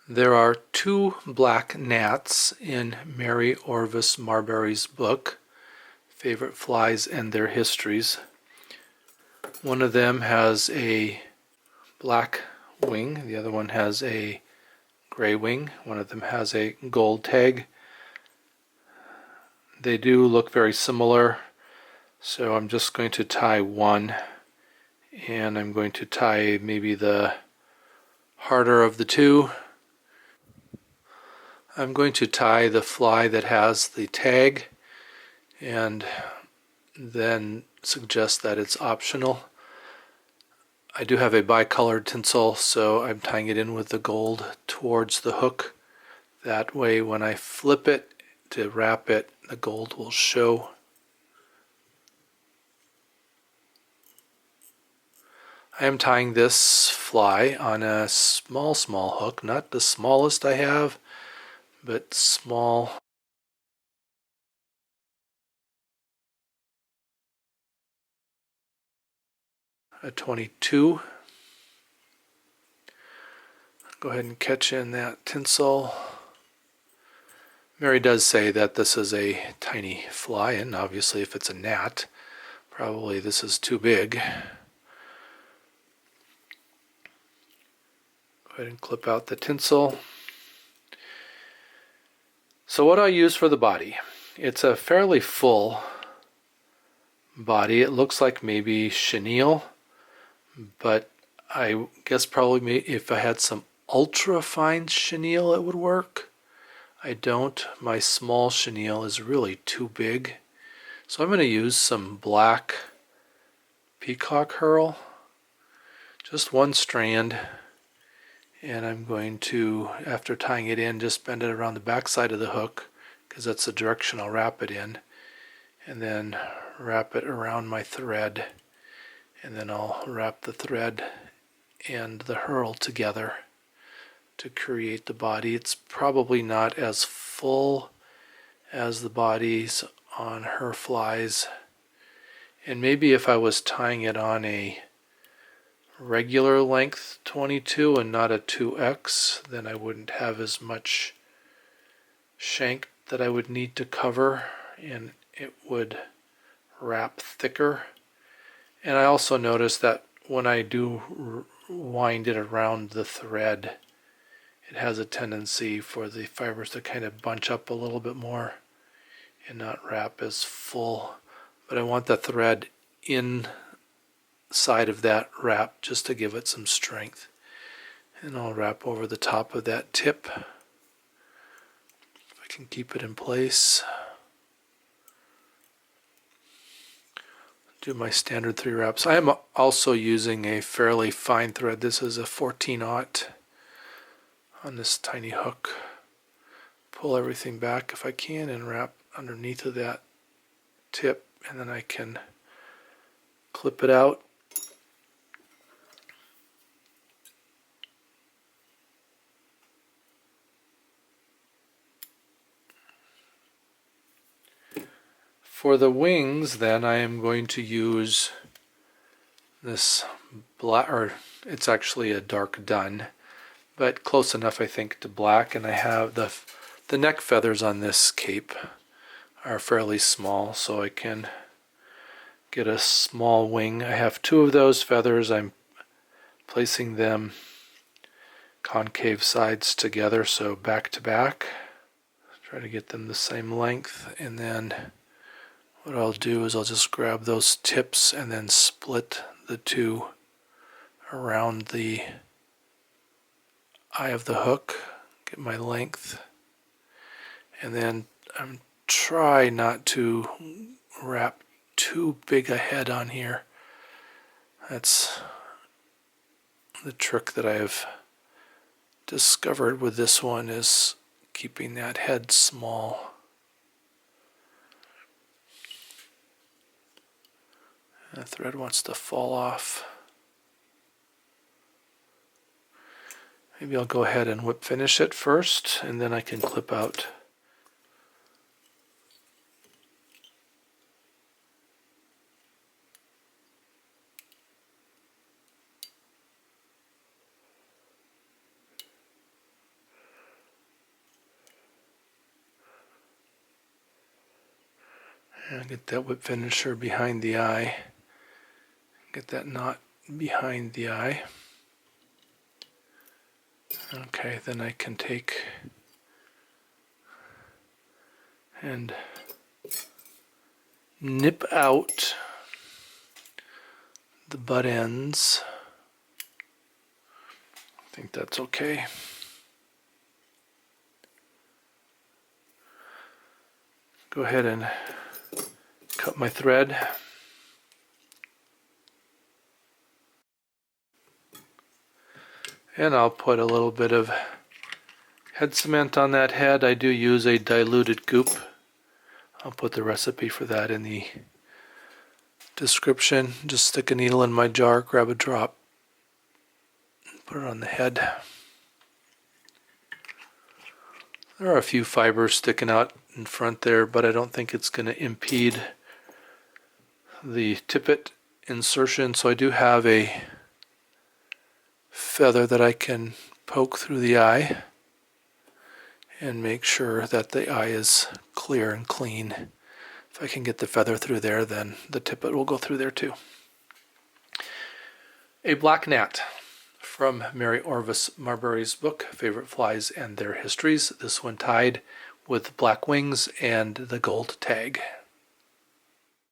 There are two black gnats in Mary Orvis Marbury's book, Favorite Flies and Their Histories. One of them has a black wing, the other one has a gray wing, one of them has a gold tag. They do look very similar, so I'm just going to tie one, and I'm going to tie maybe the harder of the two. I'm going to tie the fly that has the tag and then suggest that it's optional. I do have a bicolored tinsel, so I'm tying it in with the gold towards the hook. That way when I flip it to wrap it, the gold will show. I am tying this fly on a small hook, not the smallest I have, but small. A 22. Go ahead and catch in that tinsel. Mary does say that this is a tiny fly, and obviously if it's a gnat, probably this is too big. Go ahead and clip out the tinsel. So what I use for the body, it's a fairly full body. It looks like maybe chenille, but I guess probably if I had some ultra fine chenille it would work. I don't. My small chenille is really too big. So I'm going to use some black peacock herl, just one strand, and I'm going to, after tying it in, just bend it around the back side of the hook because that's the direction I'll wrap it in, and then wrap it around my thread, and then I'll wrap the thread and the herl together to create the body. It's probably not as full as the bodies on her flies, and maybe if I was tying it on a regular length 22 and not a 2x, then I wouldn't have as much shank that I would need to cover, and it would wrap thicker. And I also noticed that when I do wind it around the thread, it has a tendency for the fibers to kind of bunch up a little bit more and not wrap as full. But I want the thread inside of that wrap just to give it some strength. And I'll wrap over the top of that tip if I can keep it in place. Do my standard 3 wraps. I am also using a fairly fine thread. This is a 14/0 on this tiny hook. Pull everything back if I can and wrap underneath of that tip, and then I can clip it out. For the wings, then, I am going to use this black, or it's actually a dark dun, but close enough, I think, to black. And I have the neck feathers on this cape are fairly small, so I can get a small wing. I have 2 of those feathers. I'm placing them concave sides together, so back to back. Try to get them the same length, and then what I'll do is I'll just grab those tips and then split the 2 around the eye of the hook, get my length, and then try not to wrap too big a head on here. That's the trick that I have discovered with this one, is keeping that head small. The thread wants to fall off. Maybe I'll go ahead and whip finish it first, and then I can clip out. And get that whip finisher behind the eye. Get that knot behind the eye. Okay, then I can take and nip out the butt ends. I think that's okay. Go ahead and cut my thread. And I'll put a little bit of head cement on that head. I do use a diluted goop. I'll put the recipe for that in the description. Just stick a needle in my jar, grab a drop, put it on the head. There are a few fibers sticking out in front there, but I don't think it's going to impede the tippet insertion. So I do have a feather that I can poke through the eye and make sure that the eye is clear and clean. If I can get the feather through there, then the tippet will go through there too. A black gnat from Mary Orvis Marbury's book, Favorite Flies and Their Histories. This one tied with black wings and the gold tag.